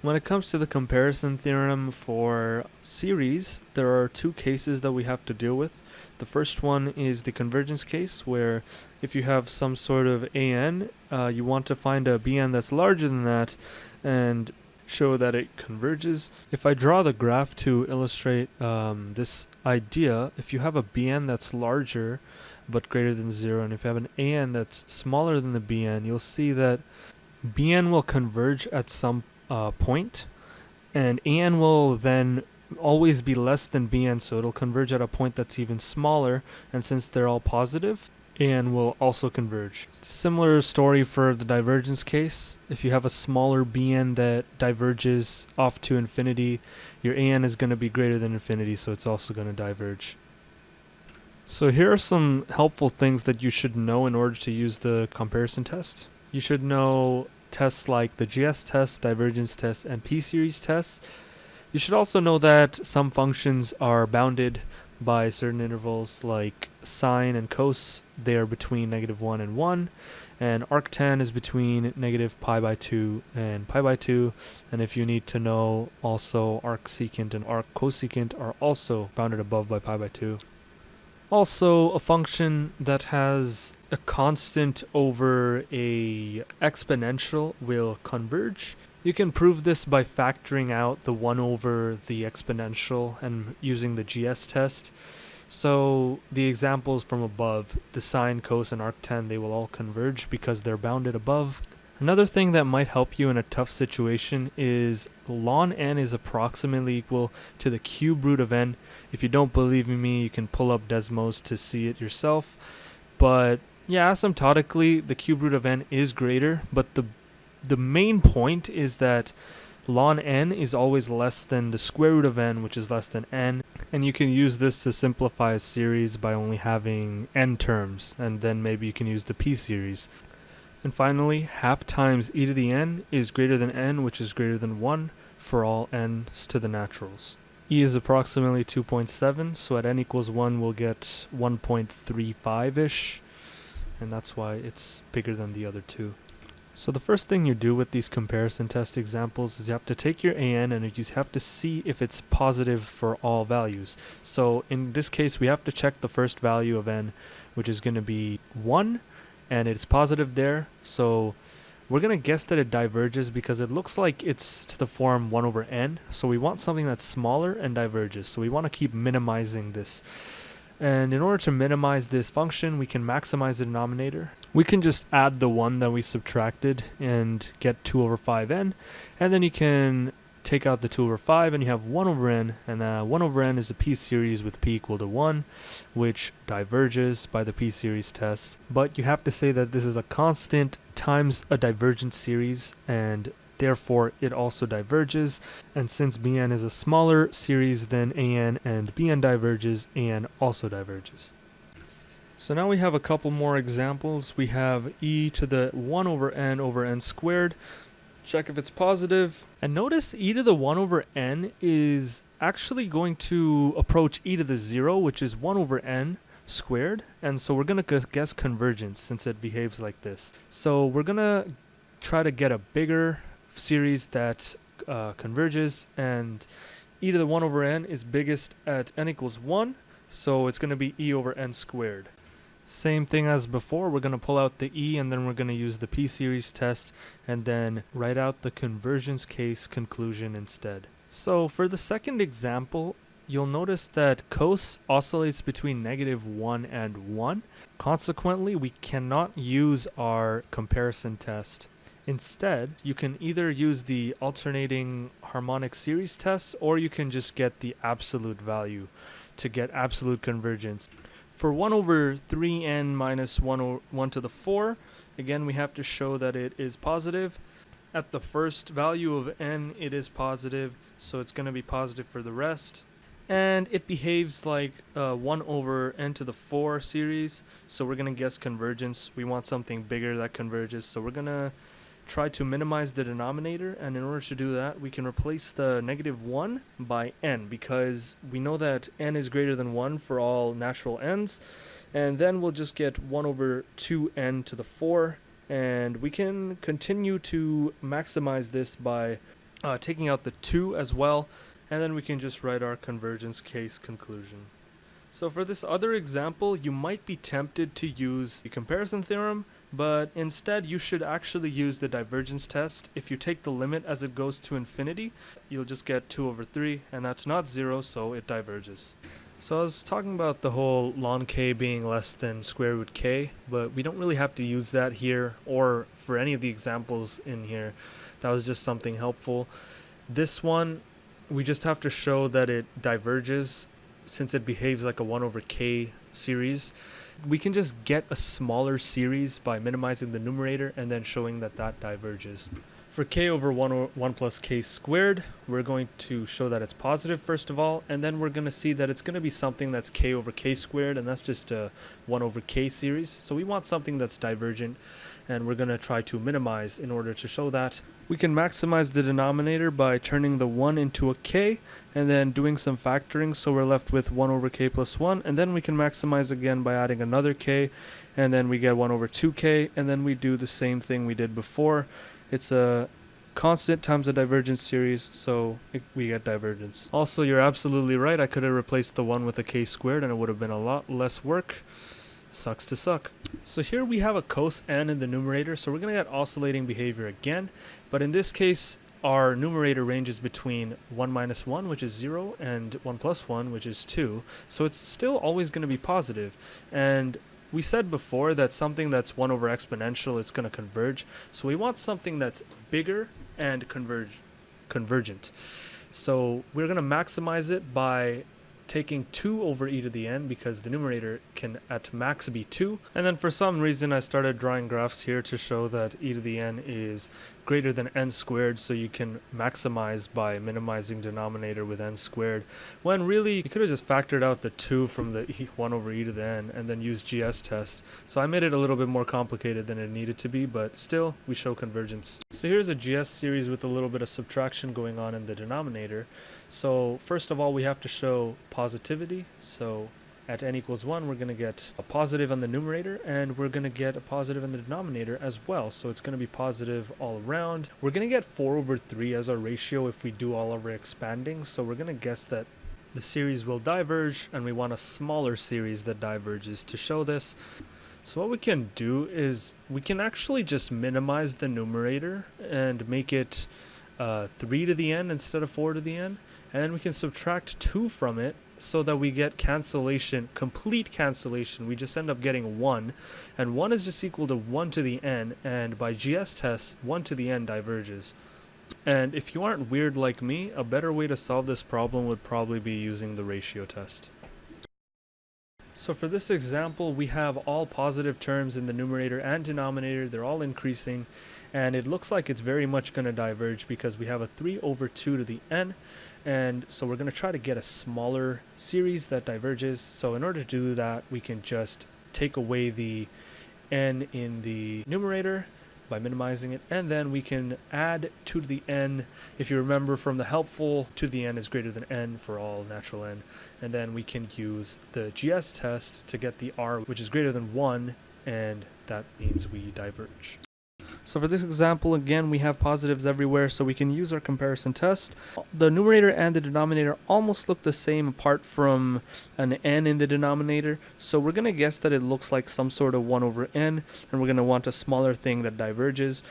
When it comes to the comparison theorem for series, there are two cases that we have to deal with. The first one is the convergence case, where if you have some sort of an, you want to find a bn that's larger than that and show that it converges. If I draw the graph to illustrate this idea, if you have a bn that's larger but greater than 0, and if you have an an that's smaller than the bn, you'll see that bn will converge at some point, and an will then always be less than bn, so it'll converge at a point that's even smaller, and since they're all positive, an will also converge. It's a similar story for the divergence case. If you have a smaller bn that diverges off to infinity, your an is going to be greater than infinity, so it's also going to diverge. So here are some helpful things that you should know in order to use the comparison test. You should know tests like the GS test, divergence test, and p-series tests. You should also know that some functions are bounded by certain intervals like sine and cos. They are between -1 and 1, and arctan is between -π/2 and π/2, and if you need to know, also arcsecant and arccosecant are also bounded above by π/2. Also, a function that has a constant over a exponential will converge. You can prove this by factoring out the 1 over the exponential and using the GS test. So the examples from above, the sine, cos, and arctan, they will all converge because they're bounded above. Another thing that might help you in a tough situation is ln n is approximately equal to the cube root of n. If you don't believe me, you can pull up Desmos to see it yourself. But yeah, asymptotically, the cube root of n is greater, but the main point is that ln n is always less than the square root of n, which is less than n, and you can use this to simplify a series by only having n terms, and then maybe you can use the p-series. And finally, half times e to the n is greater than n, which is greater than 1 for all n's to the naturals. E is approximately 2.7, so at n equals 1 we'll get 1.35-ish, and that's why it's bigger than the other two. So the first thing you do with these comparison test examples is you have to take your an and you have to see if it's positive for all values. So in this case, we have to check the first value of n, which is going to be 1, and it's positive there, so we're going to guess that it diverges because it looks like it's to the form 1 over n, so we want something that's smaller and diverges, so we want to keep minimizing this. And in order to minimize this function, we can maximize the denominator. We can just add the 1 that we subtracted and get 2 over 5n, and then you can take out the 2 over 5 and you have 1 over n, and 1 over n is a p-series with p equal to 1, which diverges by the p-series test. But you have to say that this is a constant times a divergent series, and therefore it also diverges, and since bn is a smaller series than an and bn diverges, an also diverges. So now we have a couple more examples. We have e to the 1 over n squared. Check if it's positive, and notice e to the 1 over n is actually going to approach e to the 0, which is 1 over n squared, and so we're going to guess convergence since it behaves like this. So we're going to try to get a bigger series that converges, and e to the 1 over n is biggest at n equals 1, so it's going to be e over n squared. Same thing as before, we're going to pull out the e and then we're going to use the p-series test and then write out the convergence case conclusion instead. So for the second example, you'll notice that cos oscillates between -1 and 1. Consequently, we cannot use our comparison test. Instead, you can either use the alternating harmonic series test, or you can just get the absolute value to get absolute convergence. For 1 over 3n minus 1 to the 4, again we have to show that it is positive. At the first value of n, it is positive, so it's going to be positive for the rest. And it behaves like 1 over n to the 4 series, so we're going to guess convergence. We want something bigger that converges, so we're going to try to minimize the denominator, and in order to do that, we can replace the -1 by n, because we know that n is greater than 1 for all natural n's, and then we'll just get 1 over 2n to the 4, and we can continue to maximize this by taking out the 2 as well, and then we can just write our convergence case conclusion. So for this other example, you might be tempted to use the comparison theorem, but instead you should actually use the divergence test. If you take the limit as it goes to infinity, you'll just get 2 over 3, and that's not 0, so it diverges. So I was talking about the whole ln k being less than square root k, but we don't really have to use that here or for any of the examples in here. That was just something helpful. This one, we just have to show that it diverges since it behaves like a 1 over k series. We can just get a smaller series by minimizing the numerator and then showing that that diverges. For k over 1 plus k squared, we're going to show that it's positive first of all, and then we're going to see that it's going to be something that's k over k squared, and that's just a 1 over k series. So we want something that's divergent, and we're going to try to minimize in order to show that. We can maximize the denominator by turning the 1 into a k and then doing some factoring, so we're left with 1 over k plus 1, and then we can maximize again by adding another k, and then we get 1 over 2k, and then we do the same thing we did before. It's a constant times a divergence series, so we get divergence. Also, you're absolutely right, I could have replaced the 1 with a k squared and it would have been a lot less work. Sucks to suck. So here we have a cos n in the numerator, so we're going to get oscillating behavior again, but in this case our numerator ranges between 1 minus 1, which is 0, and 1 plus 1, which is 2, so it's still always going to be positive. And we said before that something that's 1 over exponential, it's going to converge, so we want something that's bigger and convergent. So we're going to maximize it by taking 2 over e to the n, because the numerator can at max be 2. And then for some reason I started drawing graphs here to show that e to the n is greater than n squared, so you can maximize by minimizing denominator with n squared, when really you could have just factored out the 2 from the 1 over e to the n and then used GS test. So I made it a little bit more complicated than it needed to be, but still we show convergence. So here's a GS series with a little bit of subtraction going on in the denominator. So first of all, we have to show positivity. So at n equals 1, we're going to get a positive on the numerator, and we're going to get a positive in the denominator as well. So it's going to be positive all around. We're going to get 4 over 3 as our ratio if we do all of our expanding. So we're going to guess that the series will diverge, and we want a smaller series that diverges to show this. So what we can do is we can actually just minimize the numerator and make it 3 to the n instead of 4 to the n. And then we can subtract 2 from it so that we get cancellation, complete cancellation. We just end up getting 1, and 1 is just equal to 1 to the n, and by GS test, 1 to the n diverges. And if you aren't weird like me, a better way to solve this problem would probably be using the ratio test. So for this example, we have all positive terms in the numerator and denominator. They're all increasing, and it looks like it's very much going to diverge because we have a 3 over 2 to the n. And so we're going to try to get a smaller series that diverges. So in order to do that, we can just take away the n in the numerator by minimizing it, and then we can add 2 to the n. If you remember from the helpful, 2 to the n is greater than n for all natural n, and then we can use the GS test to get the r, which is greater than 1, and that means we diverge. So for this example, again, we have positives everywhere, so we can use our comparison test. The numerator and the denominator almost look the same apart from an n in the denominator, so we're going to guess that it looks like some sort of 1 over n, and we're going to want a smaller thing that diverges.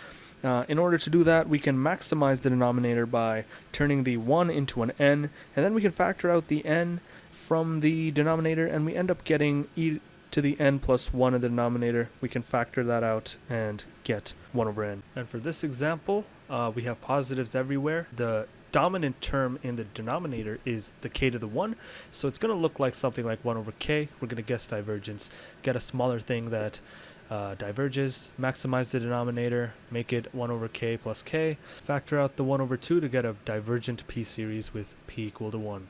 In order to do that, we can maximize the denominator by turning the 1 into an n, and then we can factor out the n from the denominator, and we end up getting e to the n plus 1 in the denominator. We can factor that out and get 1 over n. And for this example, we have positives everywhere. The dominant term in the denominator is the k to the 1, so it's going to look like something like 1 over k. We're going to guess divergence, get a smaller thing that diverges, maximize the denominator, make it 1 over k plus k, factor out the 1 over 2 to get a divergent p series with p equal to 1.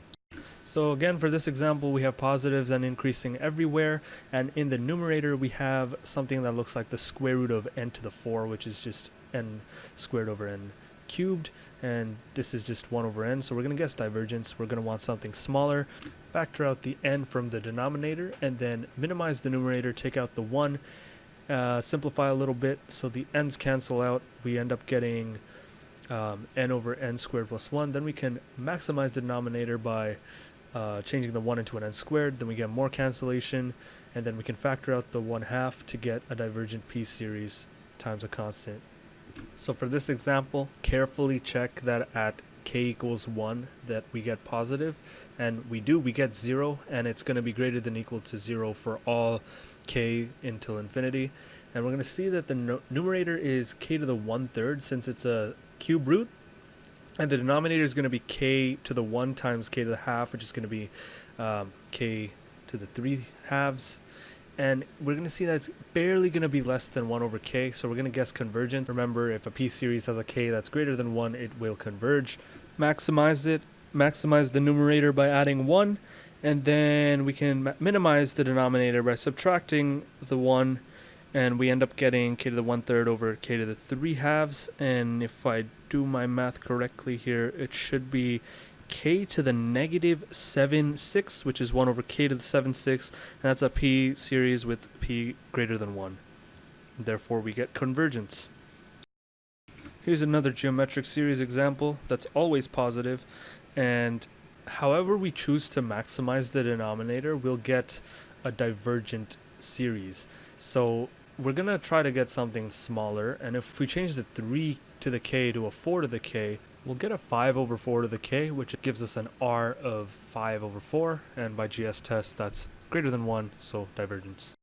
So again, for this example, we have positives and increasing everywhere, and in the numerator we have something that looks like the square root of n to the 4, which is just n squared over n cubed, and this is just 1 over n, so we're going to guess divergence. We're going to want something smaller, factor out the n from the denominator, and then minimize the numerator, take out the 1, simplify a little bit so the n's cancel out. We end up getting n over n squared plus 1. Then we can maximize the denominator by changing the 1 into an n squared. Then we get more cancellation, and then we can factor out the 1/2 to get a divergent p-series times a constant. So for this example, carefully check that at k equals 1 that we get positive, and we get 0, and it's going to be greater than equal to 0 for all k until infinity. And we're going to see that the numerator is k to the 1/3 since it's a cube root, and the denominator is going to be k to the 1 times k to the half, which is going to be k to the 3/2. And we're going to see that it's barely going to be less than 1 over k, so we're going to guess convergent. Remember, if a p-series has a k that's greater than 1, it will converge. Maximize the numerator by adding 1, and then we can minimize the denominator by subtracting the 1, and we end up getting k to the 1/3 over k to the 3/2, and if I do my math correctly here, it should be k to the -7/6, which is 1 over k to the 7/6, and that's a p-series with p greater than 1. Therefore, we get convergence. Here's another geometric series example that's always positive, and however we choose to maximize the denominator, we'll get a divergent series. So we're going to try to get something smaller, and if we change the 3 to the k to a 4 to the k, we'll get a 5 over 4 to the k, which gives us an r of 5 over 4, and by GS test that's greater than 1, so divergence.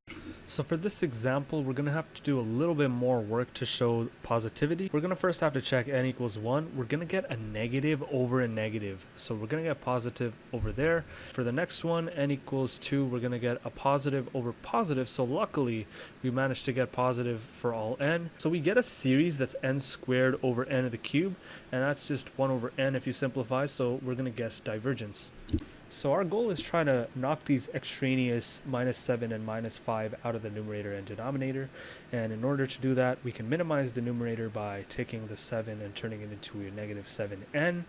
So for this example, we're going to have to do a little bit more work to show positivity. We're going to first have to check n equals 1. We're going to get a negative over a negative, so we're going to get positive over there. For the next one, n equals 2, we're going to get a positive over positive, so luckily we managed to get positive for all n. So we get a series that's n squared over n to the cube, and that's just 1 over n if you simplify, so we're going to guess divergence. So our goal is trying to knock these extraneous -7 and -5 out of the numerator and denominator, and in order to do that, we can minimize the numerator by taking the 7 and turning it into a -7n,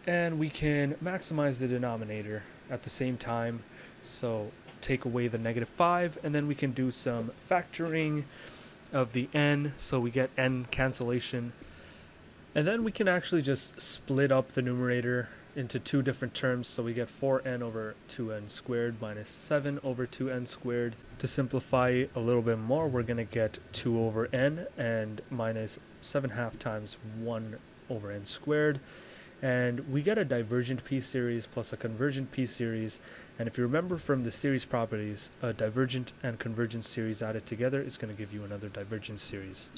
and we can maximize the denominator at the same time, so take away the -5, and then we can do some factoring of the n, so we get n cancellation, and then we can actually just split up the numerator into two different terms, so we get 4n over 2n squared minus 7 over 2n squared. To simplify a little bit more, we're going to get 2 over n and minus 7/2 times 1 over n squared, and we get a divergent p-series plus a convergent p-series, and if you remember from the series properties, a divergent and convergent series added together is going to give you another divergent series.